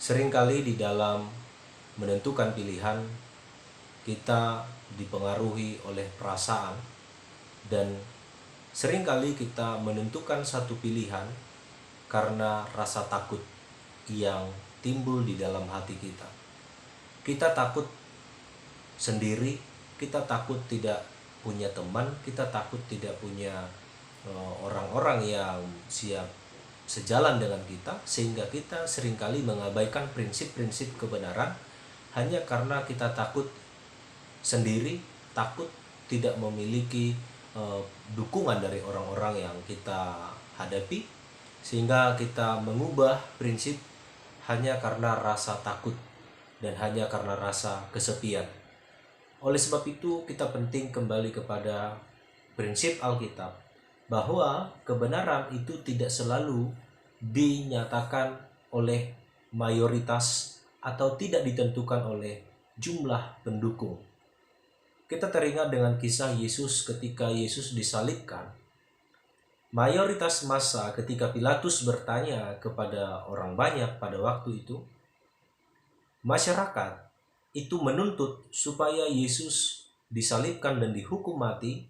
Seringkali di dalam menentukan pilihan, kita dipengaruhi oleh perasaan, dan seringkali kita menentukan satu pilihan karena rasa takut yang timbul di dalam hati kita. Kita takut sendiri, kita takut tidak punya teman, kita takut tidak punya orang-orang yang siap sejalan dengan kita, sehingga kita seringkali mengabaikan prinsip-prinsip kebenaran hanya karena kita takut sendiri, takut tidak memiliki dukungan dari orang-orang yang kita hadapi, sehingga kita mengubah prinsip hanya karena rasa takut dan hanya karena rasa kesepian. Oleh sebab itu, kita penting kembali kepada prinsip Alkitab, bahwa kebenaran itu tidak selalu dinyatakan oleh mayoritas atau tidak ditentukan oleh jumlah pendukung. Kita teringat dengan kisah Yesus ketika Yesus disalibkan. Mayoritas massa ketika Pilatus bertanya kepada orang banyak pada waktu itu, masyarakat itu menuntut supaya Yesus disalibkan dan dihukum mati,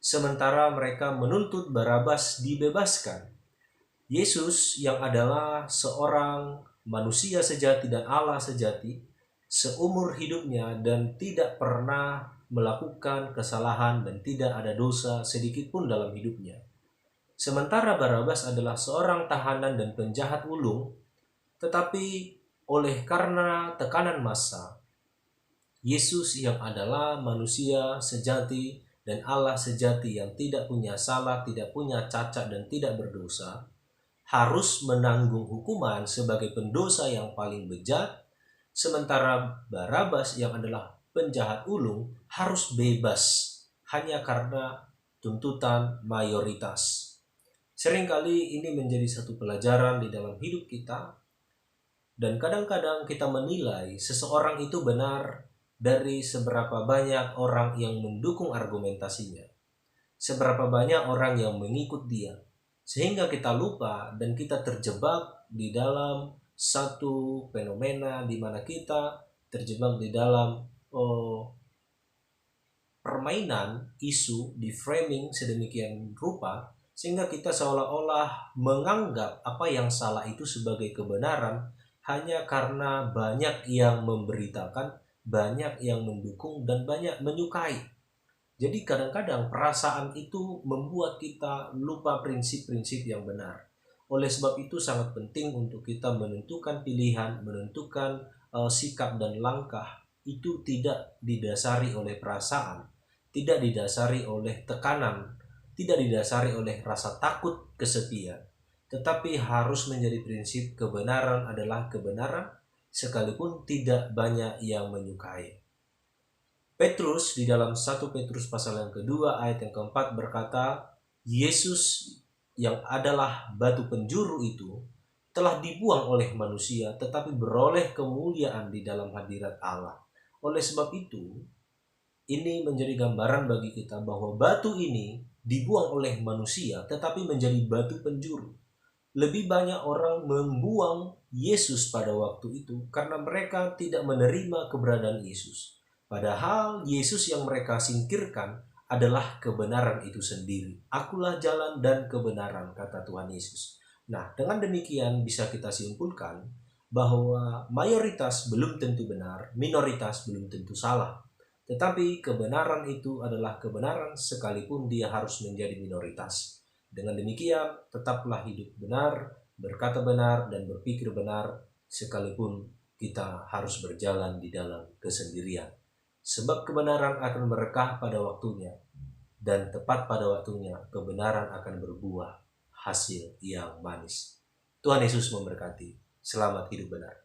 sementara mereka menuntut Barabas dibebaskan. Yesus yang adalah seorang manusia sejati dan Allah sejati, seumur hidupnya dan tidak pernah melakukan kesalahan dan tidak ada dosa sedikit pun dalam hidupnya. Sementara Barabas adalah seorang tahanan dan penjahat ulung, tetapi oleh karena tekanan massa, Yesus yang adalah manusia sejati dan Allah sejati yang tidak punya salah, tidak punya cacat dan tidak berdosa, harus menanggung hukuman sebagai pendosa yang paling bejat, sementara Barabas yang adalah penjahat ulung harus bebas hanya karena tuntutan mayoritas. Seringkali ini menjadi satu pelajaran di dalam hidup kita, dan kadang-kadang kita menilai seseorang itu benar dari seberapa banyak orang yang mendukung argumentasinya, seberapa banyak orang yang mengikut dia, sehingga kita lupa dan kita terjebak di dalam satu fenomena di mana kita terjebak di dalam permainan isu di framing sedemikian rupa, sehingga kita seolah-olah menganggap apa yang salah itu sebagai kebenaran hanya karena banyak yang memberitakan, banyak yang mendukung, dan banyak menyukai. Jadi kadang-kadang perasaan itu membuat kita lupa prinsip-prinsip yang benar. Oleh sebab itu sangat penting untuk kita menentukan pilihan, menentukan sikap dan langkah itu tidak didasari oleh perasaan, tidak didasari oleh tekanan, tidak didasari oleh rasa takut kesepian, tetapi harus menjadi prinsip kebenaran adalah kebenaran sekalipun tidak banyak yang menyukai. Petrus di dalam 1 Petrus pasal yang kedua ayat yang keempat berkata, Yesus yang adalah batu penjuru itu telah dibuang oleh manusia tetapi beroleh kemuliaan di dalam hadirat Allah. Oleh sebab itu, ini menjadi gambaran bagi kita bahwa batu ini dibuang oleh manusia tetapi menjadi batu penjuru. Lebih banyak orang membuang Yesus pada waktu itu karena mereka tidak menerima keberadaan Yesus. Padahal Yesus yang mereka singkirkan adalah kebenaran itu sendiri. Akulah jalan dan kebenaran, kata Tuhan Yesus. Nah, dengan demikian bisa kita simpulkan bahwa mayoritas belum tentu benar, minoritas belum tentu salah. Tetapi kebenaran itu adalah kebenaran sekalipun dia harus menjadi minoritas. Dengan demikian, tetaplah hidup benar, berkata benar, dan berpikir benar, sekalipun kita harus berjalan di dalam kesendirian. Sebab kebenaran akan berkah pada waktunya, dan tepat pada waktunya kebenaran akan berbuah hasil yang manis. Tuhan Yesus memberkati. Selamat hidup benar.